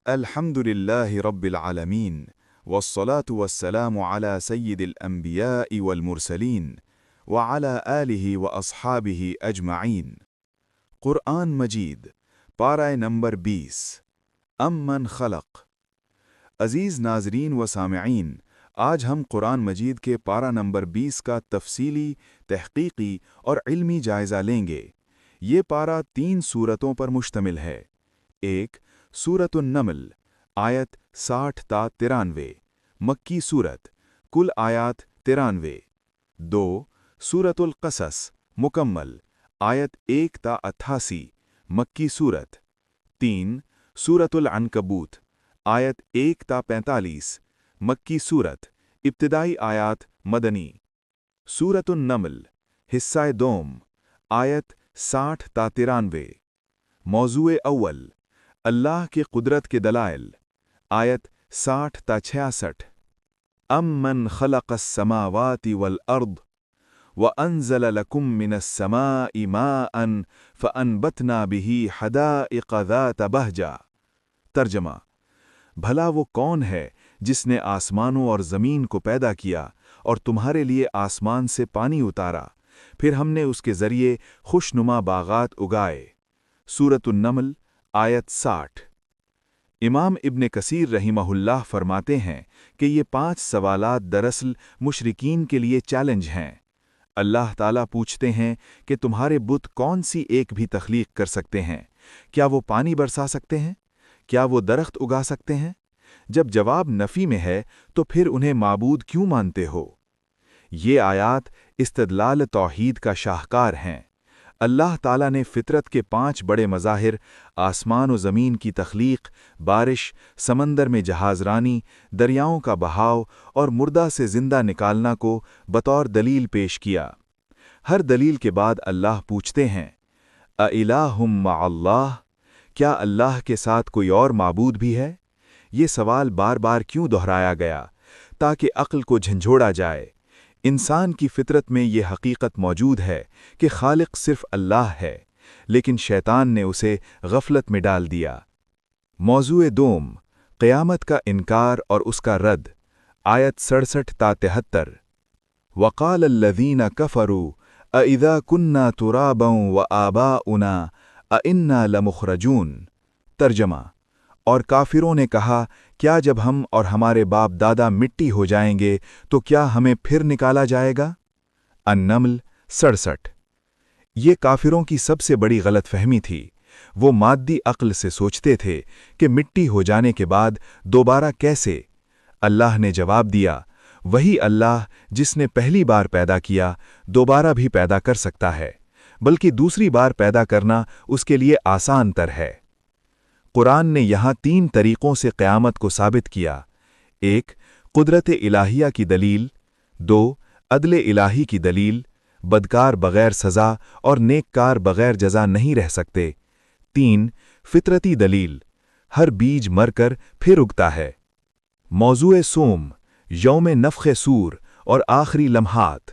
الحمدللہ رب العالمین والصلاة والسلام على سید الانبیاء والمرسلین وعلى آلہ واصحابہ اجمعین۔ قرآن مجید پارہ نمبر 20 امن خلق۔ عزیز ناظرین و سامعین، آج ہم قرآن مجید کے پارہ نمبر 20 کا تفصیلی، تحقیقی اور علمی جائزہ لیں گے۔ یہ پارہ 3 سورتوں پر مشتمل ہے۔ 1 سورۃ النمل، آیت 60 تا 93، مکی سورت، کل آیات 93۔ 2 سورۃ القصص مکمل، آیت 1 تا 88، مکی سورت۔ 3 سورۃ العنکبوت، آیت 1 تا 45، مکی سورت، ابتدائی آیات مدنی۔ سورۃ النمل، حصہ دوم، آیت 60 تا 93۔ موضوع اول، اللہ کے قدرت کے دلائل، آیت 60 تا 66۔ امن خلق السماوات والارض وانزل لكم من السماء ماء فانبتنا به حدائق ذات بہجہ۔ ترجمہ: بھلا وہ کون ہے جس نے آسمانوں اور زمین کو پیدا کیا اور تمہارے لیے آسمان سے پانی اتارا، پھر ہم نے اس کے ذریعے خوشنما باغات اگائے۔ سورۃ النمل، آیت 60۔ امام ابن کثیر رحمہ اللہ فرماتے ہیں کہ یہ 5 سوالات دراصل مشرکین کے لیے چیلنج ہیں۔ اللہ تعالیٰ پوچھتے ہیں کہ تمہارے بت کون سی ایک بھی تخلیق کر سکتے ہیں؟ کیا وہ پانی برسا سکتے ہیں؟ کیا وہ درخت اگا سکتے ہیں؟ جب جواب نفی میں ہے تو پھر انہیں معبود کیوں مانتے ہو؟ یہ آیات استدلال توحید کا شاہکار ہیں۔ اللہ تعالیٰ نے فطرت کے 5 بڑے مظاہر، آسمان و زمین کی تخلیق، بارش، سمندر میں جہاز رانی، دریاؤں کا بہاؤ اور مردہ سے زندہ نکالنا کو بطور دلیل پیش کیا۔ ہر دلیل کے بعد اللہ پوچھتے ہیں، اَإِلَٰهٌ مَّعَ اللَّهِ، کیا اللہ کے ساتھ کوئی اور معبود بھی ہے؟ یہ سوال بار بار کیوں دہرایا گیا؟ تاکہ عقل کو جھنجھوڑا جائے۔ انسان کی فطرت میں یہ حقیقت موجود ہے کہ خالق صرف اللہ ہے، لیکن شیطان نے اسے غفلت میں ڈال دیا۔ موضوع دوم، قیامت کا انکار اور اس کا رد، آیت 67 تا 73۔ وقال الذین کفروا اذا كنا ترابا وآباؤنا انا لمخرجون۔ ترجمہ: اور کافروں نے کہا، کیا جب ہم اور ہمارے باپ دادا مٹی ہو جائیں گے تو کیا ہمیں پھر نکالا جائے گا؟ النمل، 67۔ یہ کافروں کی سب سے بڑی غلط فہمی تھی۔ وہ مادی عقل سے سوچتے تھے کہ مٹی ہو جانے کے بعد دوبارہ کیسے؟ اللہ نے جواب دیا، وہی اللہ جس نے پہلی بار پیدا کیا دوبارہ بھی پیدا کر سکتا ہے، بلکہ دوسری بار پیدا کرنا اس کے لیے آسان تر ہے۔ قرآن نے یہاں 3 طریقوں سے قیامت کو ثابت کیا۔ 1 قدرت الہیہ کی دلیل، 2 عدل الہی کی دلیل، بدکار بغیر سزا اور نیک کار بغیر جزا نہیں رہ سکتے، 3 فطرتی دلیل، ہر بیج مر کر پھر اگتا ہے۔ موضوع سوم، یوم نفخ صور اور آخری لمحات،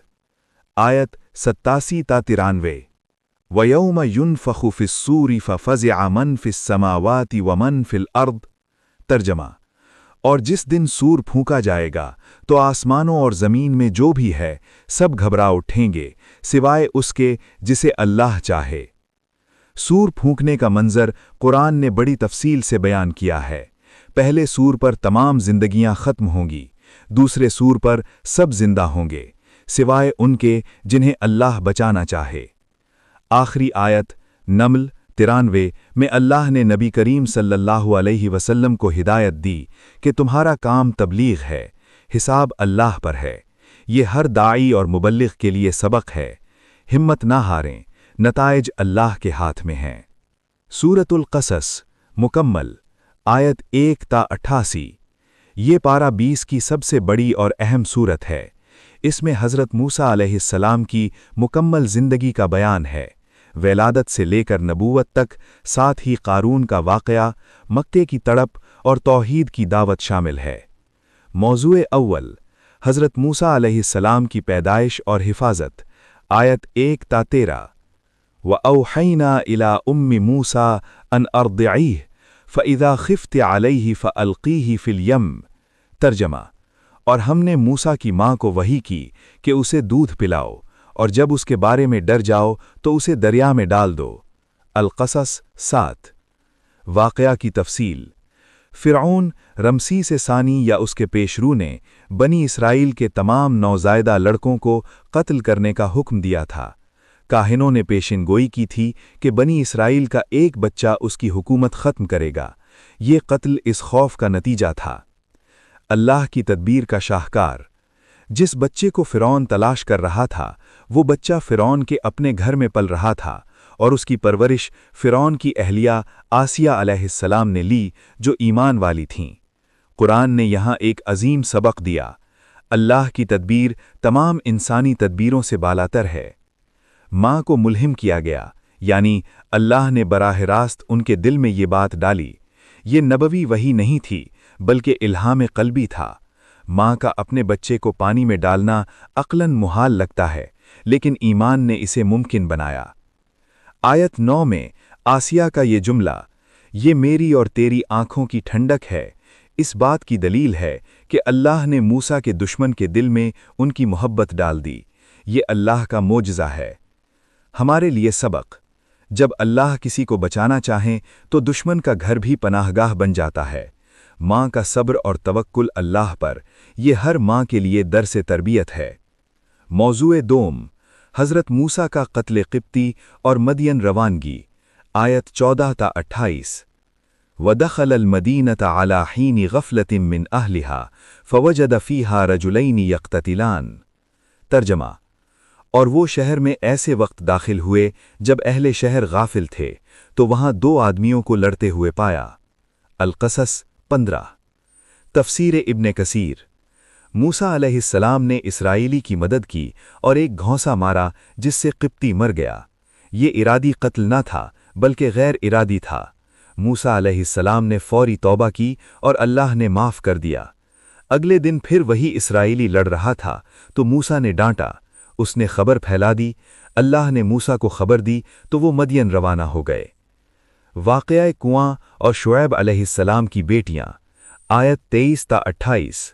آیت 87 تا 93۔ وَيَوْمَ يُنفَخُ فِي الصُّورِ فَفَزِعَ مَن فِي السَّمَاوَاتِ وَمَن فِي الْأَرْضِ۔ ترجمہ: اور جس دن سور پھونکا جائے گا تو آسمانوں اور زمین میں جو بھی ہے سب گھبرا اٹھیں گے سوائے اس کے جسے اللہ چاہے۔ سور پھونکنے کا منظر قرآن نے بڑی تفصیل سے بیان کیا ہے۔ پہلے سور پر تمام زندگیاں ختم ہوں گی، دوسرے سور پر سب زندہ ہوں گے سوائے ان کے جنہیں اللہ بچانا چاہے۔ آخری آیت نمل 93 میں اللہ نے نبی کریم صلی اللہ علیہ وسلم کو ہدایت دی کہ تمہارا کام تبلیغ ہے، حساب اللہ پر ہے۔ یہ ہر داعی اور مبلغ کے لیے سبق ہے۔ ہمت نہ ہاریں، نتائج اللہ کے ہاتھ میں ہیں۔ سورۃ القصص مکمل، آیت 1 تا 88۔ یہ پارہ 20 کی سب سے بڑی اور اہم سورت ہے۔ اس میں حضرت موسیٰ علیہ السلام کی مکمل زندگی کا بیان ہے، ولادت سے لے کر نبوت تک، ساتھ ہی قارون کا واقعہ، مکے کی تڑپ اور توحید کی دعوت شامل ہے۔ موضوع اول، حضرت موسیٰ علیہ السلام کی پیدائش اور حفاظت، آیت 1 تا 13۔ وَأَوْحَيْنَا إِلَىٰ أُمِّ مُوسَىٰ أَنْ أَرْضِعِيهِ فَإِذَا خِفْتِ عَلَيْهِ فَأَلْقِيهِ فِي الْيَمِّ۔ ترجمہ: اور ہم نے موسیٰ کی ماں کو وحی کی کہ اسے دودھ پلاؤ، اور جب اس کے بارے میں ڈر جاؤ تو اسے دریا میں ڈال دو۔ القصص 7۔ واقعہ کی تفصیل۔ فرعون رمسیس ثانی یا اس کے پیشرو نے بنی اسرائیل کے تمام نوزائیدہ لڑکوں کو قتل کرنے کا حکم دیا تھا۔ کاہنوں نے پیشن گوئی کی تھی کہ بنی اسرائیل کا ایک بچہ اس کی حکومت ختم کرے گا۔ یہ قتل اس خوف کا نتیجہ تھا۔ اللہ کی تدبیر کا شاہکار۔ جس بچے کو فرعون تلاش کر رہا تھا وہ بچہ فرعون کے اپنے گھر میں پل رہا تھا، اور اس کی پرورش فرعون کی اہلیہ آسیہ علیہ السلام نے لی جو ایمان والی تھیں۔ قرآن نے یہاں ایک عظیم سبق دیا۔ اللہ کی تدبیر تمام انسانی تدبیروں سے بالاتر ہے۔ ماں کو ملہم کیا گیا، یعنی اللہ نے براہ راست ان کے دل میں یہ بات ڈالی۔ یہ نبوی وحی نہیں تھی بلکہ الہام قلبی تھا۔ ماں کا اپنے بچے کو پانی میں ڈالنا عقلاً محال لگتا ہے، لیکن ایمان نے اسے ممکن بنایا۔ آیت 9 میں آسیہ کا یہ جملہ، یہ میری اور تیری آنکھوں کی ٹھنڈک ہے، اس بات کی دلیل ہے کہ اللہ نے موسیٰ کے دشمن کے دل میں ان کی محبت ڈال دی۔ یہ اللہ کا معجزہ ہے۔ ہمارے لیے سبق: جب اللہ کسی کو بچانا چاہیں تو دشمن کا گھر بھی پناہ گاہ بن جاتا ہے۔ ماں کا صبر اور توکل اللہ پر، یہ ہر ماں کے لیے درس تربیت ہے۔ موضوع دوم: حضرت موسیٰ کا قتل قبطی اور مدین روانگی۔ آیت 14 تا 28۔ وَدَخَلَ الْمَدِينَةَ عَلَى حِينِ غَفْلَةٍ مِّنْ أَهْلِهَا فَوَجَدَ فِيهَا رَجُلَيْنِ يَقْتَتِلَانِ۔ ترجمہ: اور وہ شہر میں ایسے وقت داخل ہوئے جب اہل شہر غافل تھے تو وہاں دو آدمیوں کو لڑتے ہوئے پایا۔ القصص 15۔ تفسیر ابن کثیر۔ موسیٰ علیہ السلام نے اسرائیلی کی مدد کی اور ایک گھونسا مارا جس سے قبطی مر گیا۔ یہ ارادی قتل نہ تھا بلکہ غیر ارادی تھا۔ موسیٰ علیہ السلام نے فوری توبہ کی اور اللہ نے معاف کر دیا۔ اگلے دن پھر وہی اسرائیلی لڑ رہا تھا تو موسیٰ نے ڈانٹا، اس نے خبر پھیلا دی، اللہ نے موسیٰ کو خبر دی تو وہ مدین روانہ ہو گئے۔ واقعہ کنواں اور شعیب علیہ السلام کی بیٹیاں۔ آیت 23 تا 28۔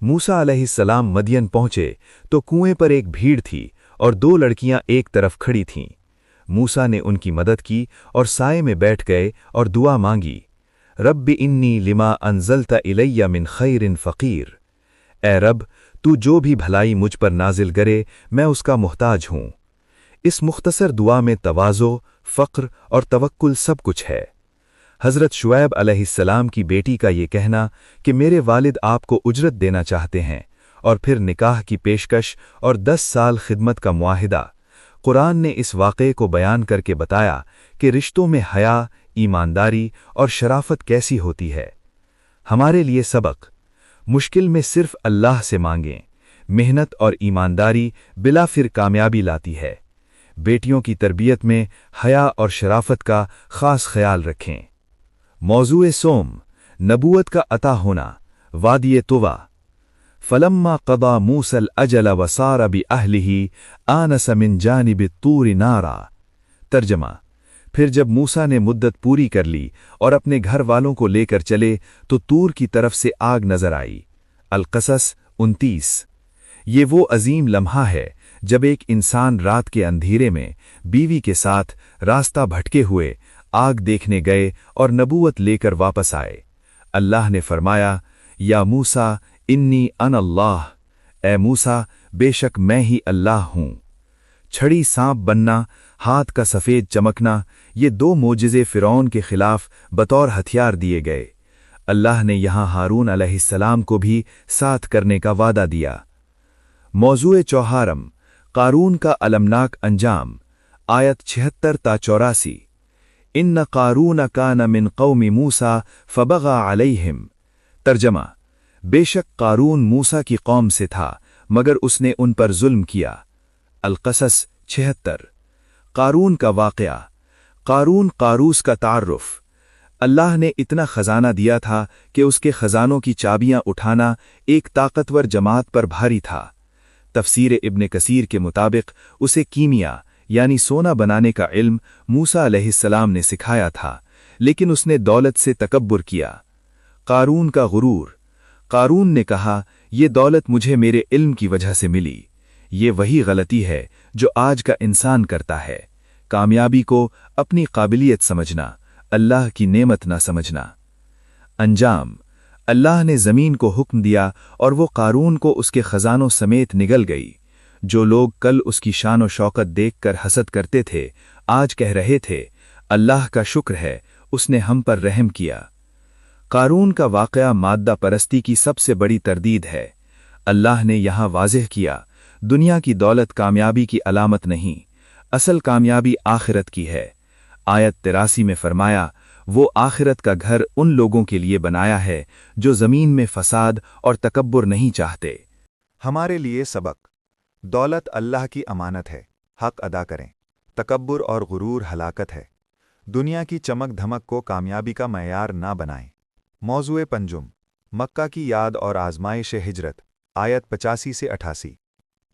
موسیٰ علیہ السلام مدین پہنچے تو کنویں پر ایک بھیڑ تھی اور دو لڑکیاں ایک طرف کھڑی تھیں۔ موسیٰ نے ان کی مدد کی اور سائے میں بیٹھ گئے اور دعا مانگی، رب انی لما انزلت الی من خیر فقیر۔ اے رب، تو جو بھی بھلائی مجھ پر نازل کرے میں اس کا محتاج ہوں۔ اس مختصر دعا میں تواضع، فقر اور توکل سب کچھ ہے۔ حضرت شعیب علیہ السلام کی بیٹی کا یہ کہنا کہ میرے والد آپ کو اجرت دینا چاہتے ہیں، اور پھر نکاح کی پیشکش اور 10 سال خدمت کا معاہدہ، قرآن نے اس واقعے کو بیان کر کے بتایا کہ رشتوں میں حیا، ایمانداری اور شرافت کیسی ہوتی ہے۔ ہمارے لیے سبق: مشکل میں صرف اللہ سے مانگیں، محنت اور ایمانداری بلا پھر کامیابی لاتی ہے۔ بیٹیوں کی تربیت میں حیا اور شرافت کا خاص خیال رکھیں۔ موضوع سوم: نبوت کا عطا ہونا۔ وادی طویٰ۔ فلما قضى موسى الأجل وسار بأهله آنس من جانب الطور نارا۔ ترجمہ: پھر جب موسیٰ نے مدت پوری کر لی اور اپنے گھر والوں کو لے کر چلے تو طور کی طرف سے آگ نظر آئی۔ القصص 29۔ یہ وہ عظیم لمحہ ہے جب ایک انسان رات کے اندھیرے میں بیوی کے ساتھ راستہ بھٹکے ہوئے آگ دیکھنے گئے اور نبوت لے کر واپس آئے۔ اللہ نے فرمایا، یا موسیٰ انی انا اللہ، اے موسیٰ بے شک میں ہی اللہ ہوں۔ چھڑی سانپ بننا، ہاتھ کا سفید چمکنا، یہ دو معجزے فرعون کے خلاف بطور ہتھیار دیے گئے۔ اللہ نے یہاں ہارون علیہ السلام کو بھی ساتھ کرنے کا وعدہ دیا۔ موضوع چوہارم: قارون کا المناک انجام۔ آیت 76 تا 84۔ ان قارون کان من قوم موسیٰ فبغى علیہم۔ ترجمہ: بے شک قارون موسیٰ کی قوم سے تھا مگر اس نے ان پر ظلم کیا۔ القصص 76۔ قارون کا واقعہ۔ قارون قاروس کا تعارف۔ اللہ نے اتنا خزانہ دیا تھا کہ اس کے خزانوں کی چابیاں اٹھانا ایک طاقتور جماعت پر بھاری تھا۔ تفسیر ابن کثیر کے مطابق اسے کیمیا یعنی سونا بنانے کا علم موسیٰ علیہ السلام نے سکھایا تھا، لیکن اس نے دولت سے تکبر کیا۔ قارون کا غرور۔ قارون نے کہا، یہ دولت مجھے میرے علم کی وجہ سے ملی۔ یہ وہی غلطی ہے جو آج کا انسان کرتا ہے، کامیابی کو اپنی قابلیت سمجھنا، اللہ کی نعمت نہ سمجھنا۔ انجام: اللہ نے زمین کو حکم دیا اور وہ قارون کو اس کے خزانوں سمیت نگل گئی۔ جو لوگ کل اس کی شان و شوکت دیکھ کر حسد کرتے تھے، آج کہہ رہے تھے، اللہ کا شکر ہے اس نے ہم پر رحم کیا۔ قارون کا واقعہ مادہ پرستی کی سب سے بڑی تردید ہے۔ اللہ نے یہاں واضح کیا، دنیا کی دولت کامیابی کی علامت نہیں، اصل کامیابی آخرت کی ہے۔ آیت 83 میں فرمایا، وہ آخرت کا گھر ان لوگوں کے لیے بنایا ہے جو زمین میں فساد اور تکبر نہیں چاہتے۔ ہمارے لیے سبق: دولت اللہ کی امانت ہے، حق ادا کریں۔ تکبر اور غرور ہلاکت ہے۔ دنیا کی چمک دھمک کو کامیابی کا معیار نہ بنائیں۔ موضوع پنجم: مکہ کی یاد اور آزمائش ہجرت، آیت 85 سے 88۔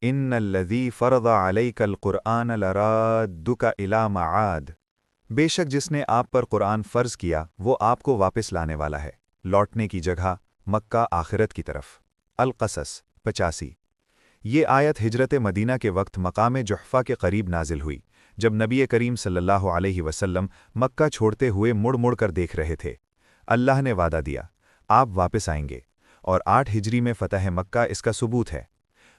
ان الذی فرض علیک القرآن لرادک الی معاد، بے شک جس نے آپ پر قرآن فرض کیا وہ آپ کو واپس لانے والا ہے، لوٹنے کی جگہ مکہ آخرت کی طرف۔ القصص 85۔ یہ آیت ہجرت مدینہ کے وقت مقام جحفہ کے قریب نازل ہوئی، جب نبی کریم صلی اللہ علیہ وسلم مکہ چھوڑتے ہوئے مڑ مڑ کر دیکھ رہے تھے۔ اللہ نے وعدہ دیا، آپ واپس آئیں گے، اور 8 ہجری میں فتح مکہ اس کا ثبوت ہے۔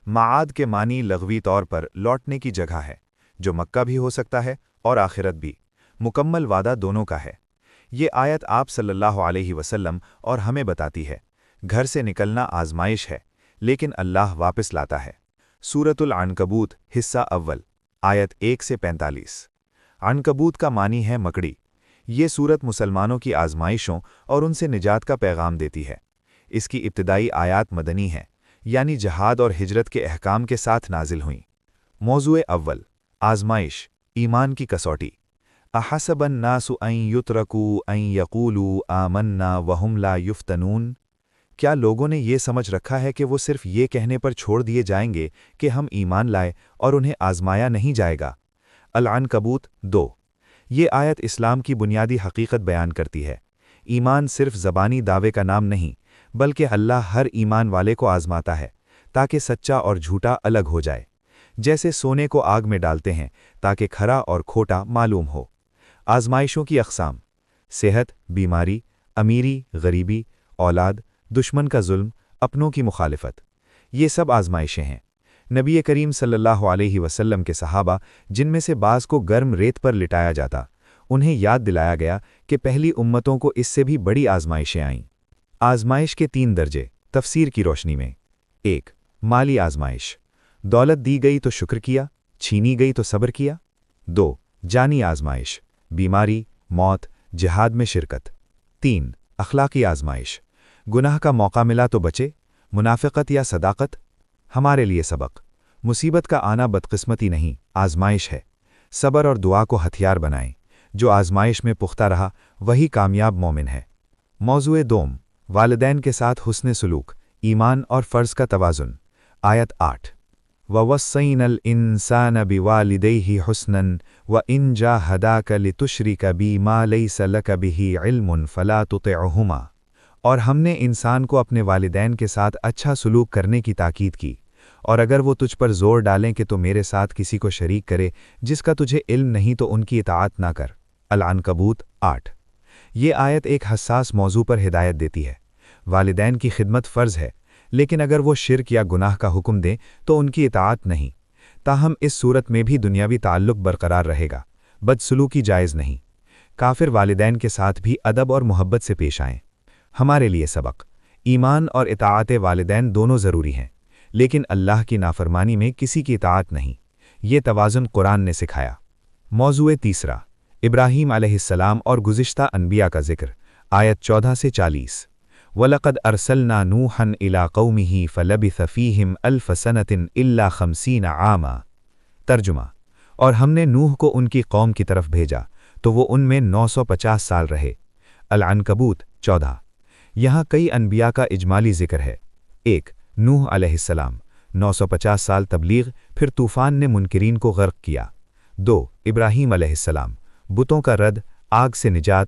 معاد کے معنی لغوی طور پر لوٹنے کی جگہ ہے، جو مکہ بھی ہو سکتا ہے اور آخرت بھی، مکمل وعدہ دونوں کا ہے۔ یہ آیت آپ صلی اللہ علیہ وسلم اور ہمیں بتاتی ہے، گھر سے نکلنا آزمائش ہے، لیکن اللہ واپس لاتا ہے۔ سورۃ العنکبوت حصہ اول، آیت 1 سے 45۔ عنکبوت کا معنی ہے مکڑی۔ یہ سورت مسلمانوں کی آزمائشوں اور ان سے نجات کا پیغام دیتی ہے۔ اس کی ابتدائی آیات مدنی ہیں، یعنی جہاد اور ہجرت کے احکام کے ساتھ نازل ہوئیں۔ موضوع اول: آزمائش، ایمان کی کسوٹی۔ احسب الناس ان یترکوا ان یقولوا آمنا وہم لا یفتنون، کیا لوگوں نے یہ سمجھ رکھا ہے کہ وہ صرف یہ کہنے پر چھوڑ دیے جائیں گے کہ ہم ایمان لائے اور انہیں آزمایا نہیں جائے گا؟ العنکبوت 2۔ یہ آیت اسلام کی بنیادی حقیقت بیان کرتی ہے۔ ایمان صرف زبانی دعوے کا نام نہیں، بلکہ اللہ ہر ایمان والے کو آزماتا ہے تاکہ سچا اور جھوٹا الگ ہو جائے، جیسے سونے کو آگ میں ڈالتے ہیں تاکہ کھرا اور کھوٹا معلوم ہو۔ آزمائشوں کی اقسام: صحت، بیماری، امیری، غریبی، اولاد، دشمن کا ظلم، اپنوں کی مخالفت، یہ سب آزمائشیں ہیں۔ نبی کریم صلی اللہ علیہ وسلم کے صحابہ، جن میں سے بعض کو گرم ریت پر لٹایا جاتا، انہیں یاد دلایا گیا کہ پہلی امتوں کو اس سے بھی بڑی آزمائشیں آئیں۔ آزمائش کے 3 درجے تفسیر کی روشنی میں: 1. مالی آزمائش، دولت دی گئی تو شکر کیا، چھینی گئی تو صبر کیا۔ 2. جانی آزمائش، بیماری، موت، جہاد میں شرکت۔ 3. اخلاقی آزمائش، گناہ کا موقع ملا تو بچے، منافقت یا صداقت۔ ہمارے لیے سبق: مصیبت کا آنا بدقسمتی نہیں، آزمائش ہے۔ صبر اور دعا کو ہتھیار بنائیں، جو آزمائش میں پختہ رہا وہی کامیاب مومن ہے۔ موضوع دوم: والدین کے ساتھ حسن سلوک، ایمان اور فرض کا توازن، آیت 8۔ وَوَصَّيْنَا الْإِنسَانَ بِوَالِدَيْهِ حُسْنًا وَإِنْ جَاهَدَاكَ لِتُشْرِكَ بِي مَا لَيْسَ لَكَ بِهِ عِلْمٌ فَلَا تُطِعْهُمَا، اور ہم نے انسان کو اپنے والدین کے ساتھ اچھا سلوک کرنے کی تاکید کی، اور اگر وہ تجھ پر زور ڈالیں کہ تو میرے ساتھ کسی کو شریک کرے جس کا تجھے علم نہیں تو ان کی اطاعت نہ کر۔ العنکبوت 8۔ یہ آیت ایک حساس موضوع پر ہدایت دیتی ہے۔ والدین کی خدمت فرض ہے، لیکن اگر وہ شرک یا گناہ کا حکم دیں تو ان کی اطاعت نہیں۔ تاہم اس صورت میں بھی دنیاوی تعلق برقرار رہے گا، بدسلوکی جائز نہیں۔ کافر والدین کے ساتھ بھی ادب اور محبت سے پیش آئیں۔ ہمارے لیے سبق: ایمان اور اطاعت والدین دونوں ضروری ہیں، لیکن اللہ کی نافرمانی میں کسی کی اطاعت نہیں۔ یہ توازن قرآن نے سکھایا۔ موضوع تیسرا: ابراہیم علیہ السلام اور گزشتہ انبیاء کا ذکر، آیت 14 سے 40۔ وَلَقَدْ أَرْسَلْنَا نُوحًا إِلَىٰ قَوْمِهِ فَلَبِثَ فِيهِمْ أَلْفَ سَنَةٍ إِلَّا 50 عَامًا۔ ترجمہ: اور ہم نے نوح کو ان کی قوم کی طرف بھیجا تو وہ ان میں 950 سال رہے۔ العنکبوت 14۔ یہاں کئی انبیاء کا اجمالی ذکر ہے۔ 1. نوح علیہ السلام، 950 سال تبلیغ، پھر طوفان نے منکرین کو غرق کیا۔ 2. ابراہیم علیہ السلام، بتوں کا رد، آگ سے نجات،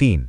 3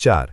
4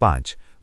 5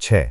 6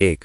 1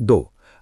2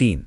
3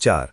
4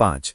5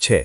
6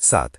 7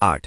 8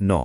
9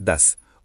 10